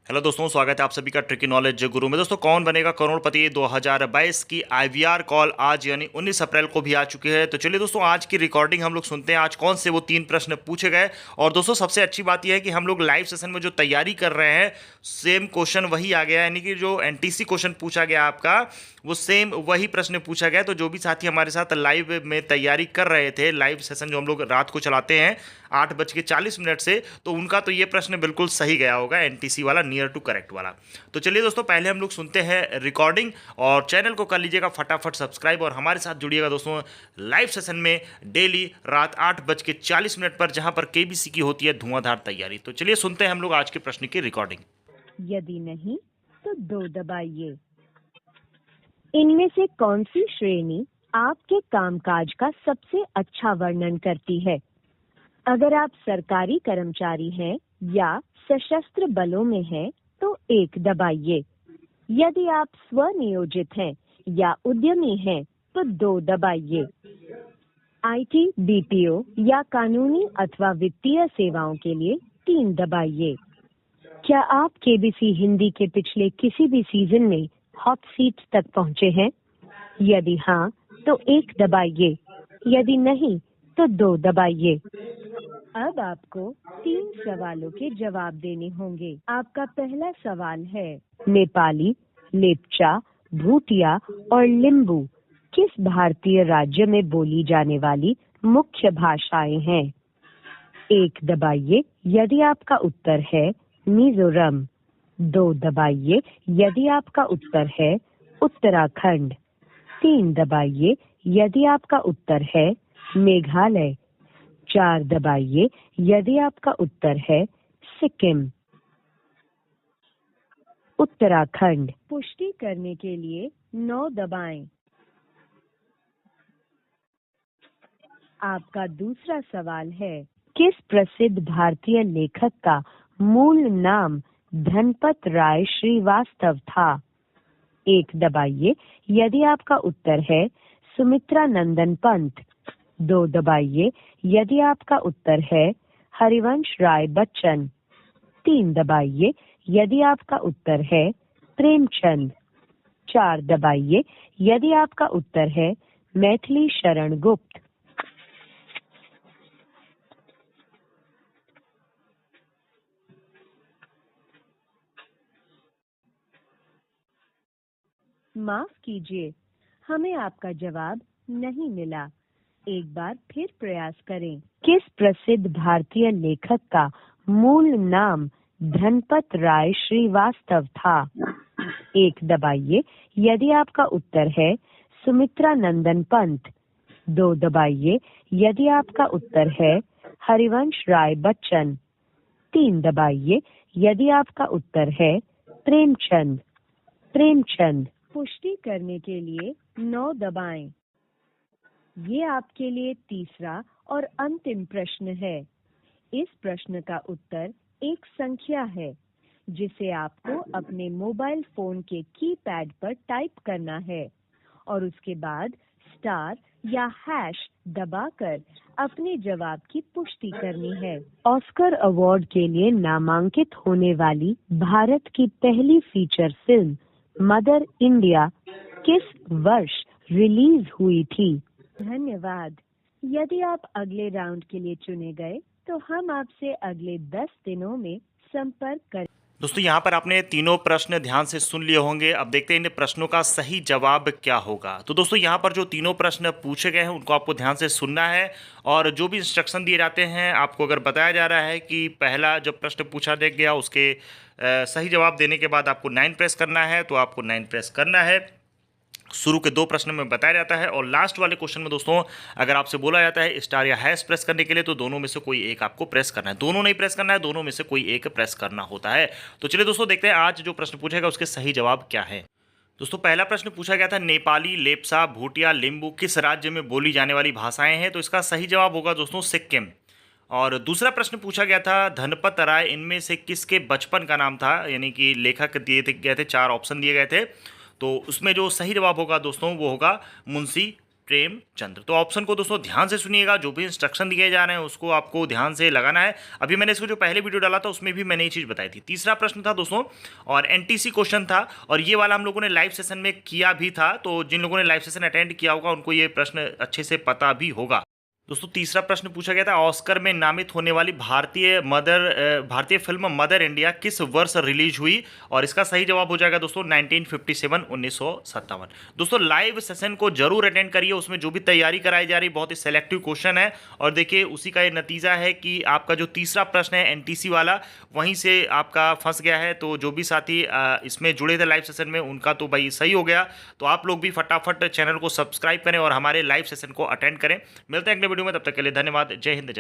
Hello दोस्तों, स्वागत है आप सभी का ट्रिकी नॉलेज गुरु में। दोस्तों, कौन बनेगा करोड़पति 2022 की आईवीआर कॉल आज यानी 19 अप्रैल को भी आ चुकी है। तो चलिए दोस्तों, आज की रिकॉर्डिंग हम लोग सुनते हैं। आज कौन से वो 3 प्रश्न पूछे गए। और दोस्तों, सबसे अच्छी बात यह है कि हम लोग लाइव सेशन में जो तैयारी कर रहे हैं, सेम क्वेश्चन वही आ गया, यानी कि जो एनटीसी क्वेश्चन पूछा गया आपका, वो सेम वही प्रश्न पूछा गया। तो जो भी साथी हमारे साथ लाइव में तैयारी कर रहे थे, लाइव सेशन जो हम लोग रात को चलाते हैं 8:40 से, तो उनका तो ये प्रश्न बिल्कुल सही गया होगा, एनटीसी वाला, नियर टू करेक्ट वाला। तो चलिए दोस्तों, पहले हम लोग सुनते हैं रिकॉर्डिंग, और चैनल को कर लीजिएगा फटाफट सब्सक्राइब, और हमारे साथ जुड़िएगा दोस्तों लाइव सेशन में डेली रात 8:40 पर, जहां पर केबीसी की होती है धुआंधार तैयारी। तो चलिए सुनते हैं हम लोग आज के प्रश्न की रिकॉर्डिंग। यदि नहीं तो 2 दबाइए। इनमें से कौन सी श्रेणी आपके कामकाज का सबसे अच्छा वर्णन करती है? अगर आप सरकारी कर्मचारी हैं या सशस्त्र बलों में हैं, तो 1 दबाइए। यदि आप स्वनियोजित हैं या उद्यमी हैं, तो 2 दबाइए। आईटी, बीपीओ या कानूनी अथवा वित्तीय सेवाओं के लिए 3 दबाइए। क्या आप केबीसी हिंदी के पिछले किसी भी सीजन में हॉट सीट तक पहुंचे हैं? यदि हाँ, तो 1 दबाइए। यदि नहीं, तो 2 दबाइए। अब आपको 3 सवालों के जवाब देने होंगे। आपका पहला सवाल है, नेपाली, लेप्चा, भूटिया और लिम्बू किस भारतीय राज्य में बोली जाने वाली मुख्य भाषाएं हैं? 1 दबाइए यदि आपका उत्तर है मिजोरम। 2 दबाइए यदि आपका उत्तर है उत्तराखंड। 3 दबाइए यदि आपका उत्तर है मेघालय। 4 दबाइए यदि आपका उत्तर है सिक्किम। उत्तराखंड। पुष्टि करने के लिए 9 दबाएं। आपका दूसरा सवाल है, किस प्रसिद्ध भारतीय लेखक का मूल नाम धनपत राय श्रीवास्तव था? 1 दबाइए यदि आपका उत्तर है सुमित्रा नंदन पंत। 2 दबाइए यदि आपका उत्तर है हरिवंश राय बच्चन। 3 दबाइए यदि आपका उत्तर है प्रेमचंद। 4 दबाइए यदि आपका उत्तर है मैथिली शरण गुप्त। माफ कीजिए, हमें आपका जवाब नहीं मिला। एक बार फिर प्रयास करें। किस प्रसिद्ध भारतीय लेखक का मूल नाम धनपत राय श्रीवास्तव था? 1 दबाइए यदि आपका उत्तर है सुमित्रा नंदन पंत। 2 दबाइए यदि आपका उत्तर है हरिवंश राय बच्चन। 3 दबाइए यदि आपका उत्तर है प्रेमचंद। प्रेमचंद। पुष्टि करने के लिए 9 दबाएं। ये आपके लिए तीसरा और अंतिम प्रश्न है। इस प्रश्न का उत्तर एक संख्या है, जिसे आपको अपने मोबाइल फोन के कीपैड पर टाइप करना है और उसके बाद स्टार या हैश दबाकर अपने जवाब की पुष्टि करनी है। ऑस्कर अवार्ड के लिए नामांकित होने वाली भारत की पहली फीचर फिल्म मदर इंडिया किस वर्ष रिलीज हुई थी? धन्यवाद। यदि आप अगले राउंड के लिए चुने गए, तो हम आपसे अगले 10 दिनों में संपर्क कर। दोस्तों, यहाँ पर आपने तीनों प्रश्न ध्यान से सुन लिए होंगे। अब देखते हैं इन प्रश्नों का सही जवाब क्या होगा। तो दोस्तों, यहाँ पर जो तीनों प्रश्न पूछे गए हैं उनको आपको ध्यान से सुनना है, और जो भी इंस्ट्रक्शन दिए जाते हैं आपको अगर बताया जा रहा है कि पहला जब प्रश्न पूछा गया उसके सही जवाब देने के बाद आपको 9 प्रेस करना है, तो आपको 9 प्रेस करना है। शुरू के 2 प्रश्न में बताया जाता है, और लास्ट वाले क्वेश्चन में दोस्तों अगर आपसे बोला जाता है स्टार या हैश प्रेस करने के लिए, तो दोनों में से कोई एक आपको प्रेस करना है। दोनों नहीं प्रेस करना है, दोनों में से कोई एक प्रेस करना होता है। तो चलिए दोस्तों, देखते हैं आज जो प्रश्न पूछेगा उसके सही जवाब क्या है। दोस्तों, पहला प्रश्न पूछा गया था नेपाली, लेप्चा, भूटिया, लिम्बू किस राज्य में बोली जाने वाली भाषाएं हैं? तो इसका सही जवाब होगा दोस्तों सिक्किम। और दूसरा प्रश्न पूछा गया था धनपत राय इनमें से किसके बचपन का नाम था, यानी कि लेखक दिए गए थे, 4 ऑप्शन दिए गए थे। तो उसमें जो सही जवाब होगा दोस्तों वो होगा मुंशी प्रेमचंद। तो ऑप्शन को दोस्तों ध्यान से सुनिएगा, जो भी इंस्ट्रक्शन दिए जा रहे हैं उसको आपको ध्यान से लगाना है। अभी मैंने इसको जो पहले वीडियो डाला था उसमें भी मैंने ये चीज़ बताई थी। तीसरा प्रश्न था दोस्तों और एनटीसी क्वेश्चन था, और ये वाला हम लोगों ने लाइव सेशन में किया भी था, तो जिन लोगों ने लाइव सेशन अटेंड किया होगा उनको ये प्रश्न अच्छे से पता भी होगा। दोस्तों तीसरा प्रश्न पूछा गया था, ऑस्कर में नामित होने वाली भारतीय फिल्म मदर इंडिया किस वर्ष रिलीज हुई, और इसका सही जवाब हो जाएगा दोस्तों 1957 1957। दोस्तों लाइव सेशन को जरूर अटेंड करिए, उसमें जो भी तैयारी कराई जा रही है बहुत ही सेलेक्टिव क्वेश्चन है, और देखिए उसी का ये नतीजा है कि आपका जो तीसरा प्रश्न है एनटीसी वाला वहीं से आपका फंस गया है। तो जो भी साथी इसमें जुड़े थे लाइव सेशन में उनका तो भाई सही हो गया। तो आप लोग भी फटाफट चैनल को सब्सक्राइब करें और हमारे लाइव सेशन को अटेंड करें। मिलते हैं अगले वीडियो में, तब तक के लिए धन्यवाद। जय हिंद।